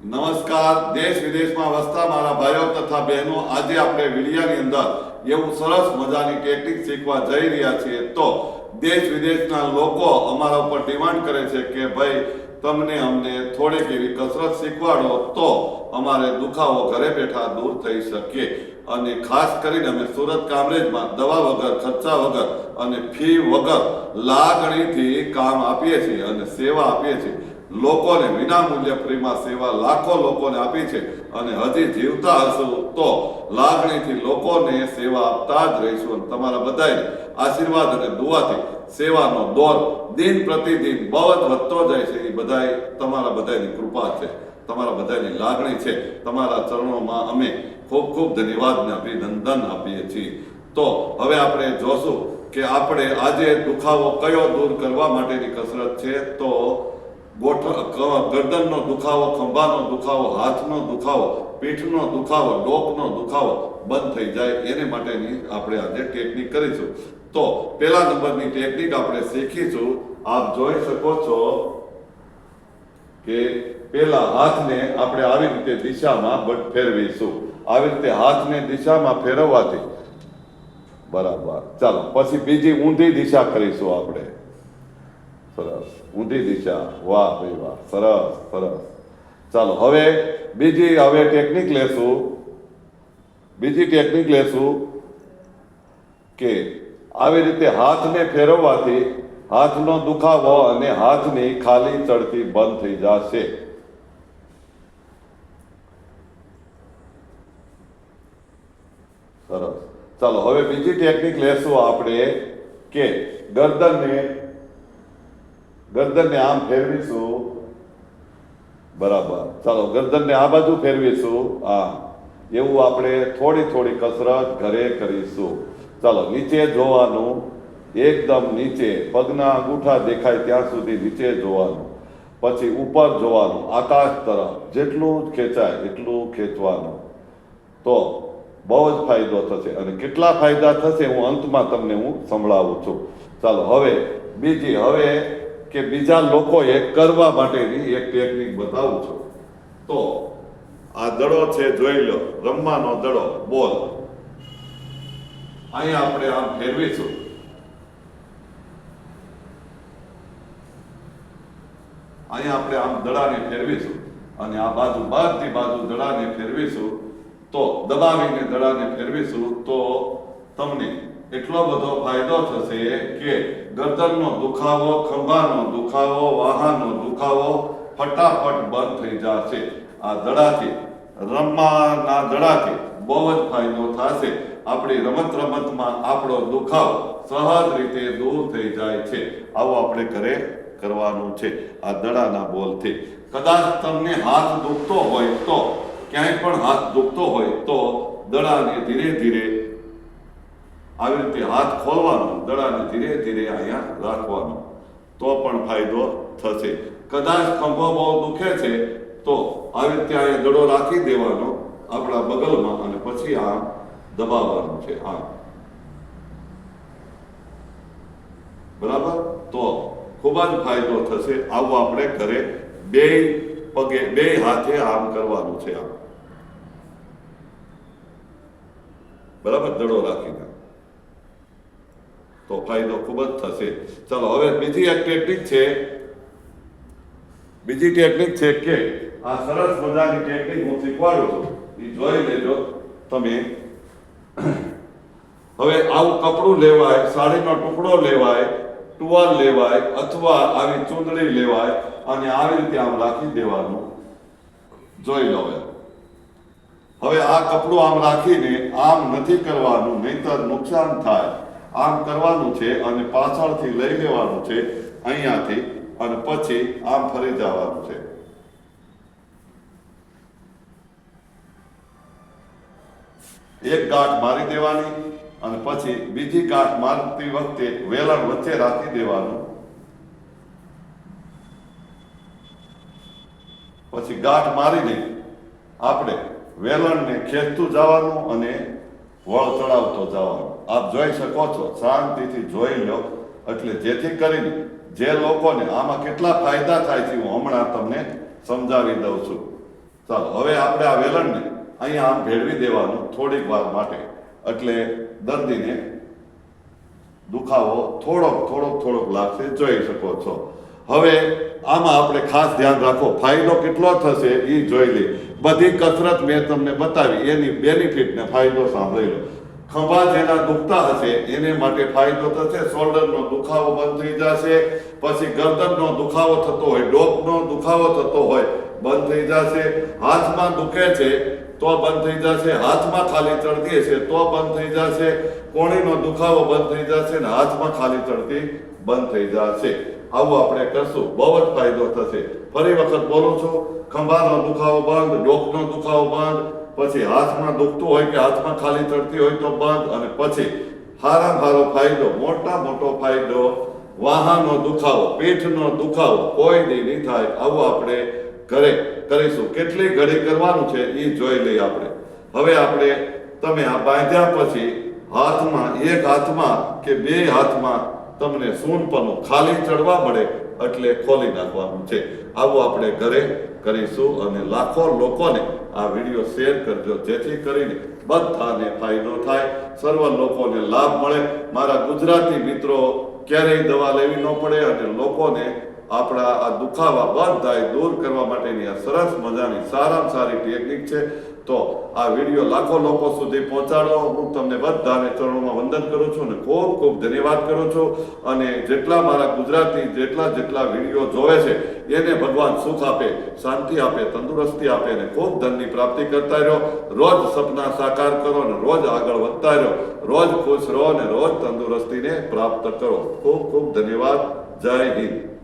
નમસ્કાર. દેશ વિદેશમાં વસતા મારા ભાઈઓ તથા બહેનો, આજે આપણે વિડિયાની અંદર એવું સરસ મજાની ટેકનિક શીખવા જઈ રહ્યા છીએ. તો દેશ વિદેશના લોકો અમારા ઉપર ડિમાન્ડ કરે છે કે ભાઈ અમને થોડીક એવી કસરત શીખવાડો તો અમારે દુખાવો ઘરે બેઠા દૂર થઈ શકે. અને ખાસ કરીને અમે સુરત કામરેજમાં દવા વગર, ખર્ચા વગર અને ફી વગર લાગણીથી કામ આપીએ છીએ અને સેવા આપીએ છીએ. લોકોને વિનામૂલ્ય ફ્રીમાં સેવા લાખો લોકોને આપી છે અને હજી જીવતા હશું તો લાગણીથી લોકોને સેવા આપતા જ રહીશું. તમારા બધાને આશીર્વાદ અને દુઆથી સેવાનો દોર દિન પ્રતિદિન બહુ જ વધતો જાય છે. એ બધાય તમારા બધાની કૃપા છે, તમારા બધાની લાગણી છે. તમારા ચરણોમાં અમે ખૂબ ખૂબ ધન્યવાદ ને અભિનંદન આપીએ છીએ. તો હવે આપણે જોશું કે આપણે આજે દુખાવો કયો દૂર કરવા માટેની કસરત છે. તો ગરદનનો દુખાવો, ખંભાનો દુખાવો, હાથનો દુખાવો, પીઠનો દુખાવો, ડોકનો દુખાવો બંધ થઈ જાય એને માટેની આપણે આજે ટેકનિક કરીશું. તો પહેલા નંબરની ટેકનિક આપણે શીખીશું. આપ જોઈ શકો છો કે પહેલા હાથને આપણે આવી રીતે દિશામાં ફેરવીશું. આવી રીતે હાથને દિશામાં ફેરવવાથી બરાબર. ચાલો પછી બીજી ઊંધી દિશા કરીશું આપણે. સરસ, ઊંધી દિશા. વાહ ભાઈ વાહ, સરસ સરસ. ચાલો હવે ટેકનિક લેશું. બીજી ટેકનિક લેશું કે આવી રીતે હાથને ફેરવવાથી હાથનો દુખાવો અને હાથની ખાલી ચડતી બંધ થઈ જશે. સરસ. ચાલો હવે બીજી ટેકનિક લેશું આપણે કે ગરદનને આમ ફેરવીશું. બરાબર. ચાલો ગરદનને આ બાજુ ફેરવીશું. એવું આપણે થોડી થોડી કસરત ઘરે કરીશું. ચાલો નીચે જોવાનું, એકદમ નીચે, પગના અંગૂઠા દેખાય ત્યાં સુધી નીચે જોવાનું. પછી ઉપર જોવાનું, આકાશ તરફ. જેટલું જ ખેંચાય એટલું ખેંચવાનું. તો બહુ જ ફાયદો થશે. અને કેટલા ફાયદા થશે હું અંતમાં તમને સંભળાવું છું. ચાલો હવે બીજા લોકોએ કરવા માટેની એક ટેકનિક બતાવું છું. તો આ દડો છે, જોઈ લો, રમવાનો દડો, બોલ. અહીંયા આપણે આમ ફેરવીશું. અહીંયા આપણે આમ દડાને ફેરવીશું અને આ બાજુ બધી બાજુ દડાને ફેરવીશું. તો દબાવીને દડાને ફેરવીશું તો તમને એટલો બધો ફાયદો થશે કે ગરદનનો દુખાવો, ખંભાનો દુખાવો, વાહાનો દુખાવો ફટાફટ બંધ થઈ જશે. આ દડાથી, રમવાના દડાથી બહુ જ ફાયદો થશે. આપણી રમતમાં આપણો દુખાવો સહજ રીતે દૂર થઈ જાય છે. આવું આપણે ઘરે કરવાનું છે આ દડાના બોલથી. કદાચ તમને હાથ દુખતો હોય તો, ક્યાંય પણ હાથ દુખતો હોય તો દડાને ધીરે ધીરે આવી રીતે હાથ ખોલવાનો, દડાને ધીરે ધીરે અહીંયા રાખવાનો, તો પણ ફાયદો થશે. કદાચ ખંભો બહુ દુખે છે તો આવી રીતે અહીંયા દડો રાખી દેવાનો આપણા બગલમાં અને પછી આમ દબાવવાનું છે. બરાબર. તો ખૂબ જ ફાયદો થશે. આવું આપણે ઘરે બે હાથે આમ કરવાનું છે. આમ બરાબર, દડો રાખીને, તો ફાયદો ખૂબ જ થશે. ચાલો હવે બીજી એક ટેકનિક છે કે આ સરસ મજાની ટેકનિક હું શીખવાડું છું, એ જોઈ લેજો તમે. હવે આવું કપડું લેવાય, સાડીનો ટુકડો લેવાય, ટુવાલ લેવાય અથવા આવી ચૂંદડી લેવાય અને આવી રીતે આમ રાખી દેવાનું. જોઈ લો. હવે આ કપડું આમ રાખીને આમ નથી કરવાનું, નહીંતર નુકસાન થાય. આમ કરવાનું છે અને પાછળથી લઈ લેવાનું છે અહીંયાથી અને પછી આમ ફરી જવાનું છે. એક ગાંઠ મારી દેવાની અને પછી બીજી ગાંઠ મારતી વખતે વેલણ વચ્ચે રાખી દેવાનું. પછી ગાંઠ મારીને આપણે વેલણને ખેંચતું જવાનું અને વળ ચડાવતો જવાનું. આપ જોઈ શકો છો, શાંતિથી જોઈ લો. એટલે જેથી કરીને જે લોકોને આમાં કેટલા ફાયદા થાય છે હું હમણાં તમને સમજાવી દઉં છું. ચાલો હવે આપણે આ વેલણને અહીંયા આમ ભેળવી દેવાનું થોડીક વાર માટે, એટલે દર્દીને દુખાવો થોડોક લાગશે, જોઈ શકો છો. હવે આમાં આપણે ખાસ ધ્યાન રાખો, ફાયદો કેટલો થશે એ જોઈ લે. બધી કસરત મેં તમને બતાવી, એની બેનિફિટ ને ફાયદો સાંભળી લો. ખભા જેના દુખતા હશે એને માટે ફાયદો થશે, શોલ્ડરનો દુખાવો બંધ થઈ જશે, પછી ગરદનનો દુખાવો થતો હોય, ડોકનો દુખાવો થતો હોય બંધ થઈ જશે, હાથમાં દુખે છે તો બંધ થઈ જશે, હાથમાં ખાલી ચડતી હશે તો બંધ થઈ જશે, કોણીનો દુખાવો બંધ થઈ જશે ને હાથમાં ખાલી ચડતી બંધ થઈ જશે. આવું આપણે કરશું, બહુ જ ફાયદો થશે. ફરી વખત બોલું છું, ખંભાનો દુખાવો બંધ, ડોકનો દુખાવો બંધ, પછી હાથમાં દુખતું હોય કે હાથમાં ખાલી ચડતી હોય તો બંધ, અને પછી હારો ફાયદો, મોટો ફાયદો, વાહાનો દુખાવો, પીઠનો દુખાવો કોઈ દી નહીં થાય. આવું આપણે ઘરે કરીશું. કેટલી ઘડી કરવાનું છે એ જોઈ લઈએ આપણે. હવે આપણે તમે આ બાંધ્યા પછી હાથમાં, એક હાથમાં કે બે હાથમાં તમને સૂનપણું ખાલી ચડવા મળે એટલે ખોલી નાખવાનું છે. આવું આપણે ઘરે કરીશું, અને લાખો લોકોને આ વિડીયો શેર કરજો, જેથી કરીને બધાને ફાયદો થાય, સર્વ લોકોને લાભ મળે. મારા ગુજરાતી મિત્રો ક્યારેય દવા લેવી ન પડે, અને લોકોને આપણા આ દુખાવા બધાય દૂર કરવા માટેની આ સરસ મજાની સારામાં સારી ટેકનિક છે. તો આ વિડીયો લાખો લોકો સુધી પહોંચાડો. હું તમને બધાને ચરણોમાં વંદન કરું છું અને ખૂબ ધન્યવાદ કરું છું. અને જેટલા મારા ગુજરાતી જેટલા વિડીયો જોવે છે એને ભગવાન સુખ આપે, શાંતિ આપે, તંદુરસ્તી આપે અને ખૂબ ધનની પ્રાપ્તિ કરતા રહ્યો. રોજ સપના સાકાર કરો અને રોજ આગળ વધતા રહ્યો. રોજ ખુશ રહો અને રોજ તંદુરસ્તીને પ્રાપ્ત કરો. ખૂબ ધન્યવાદ. જય હિન્દ.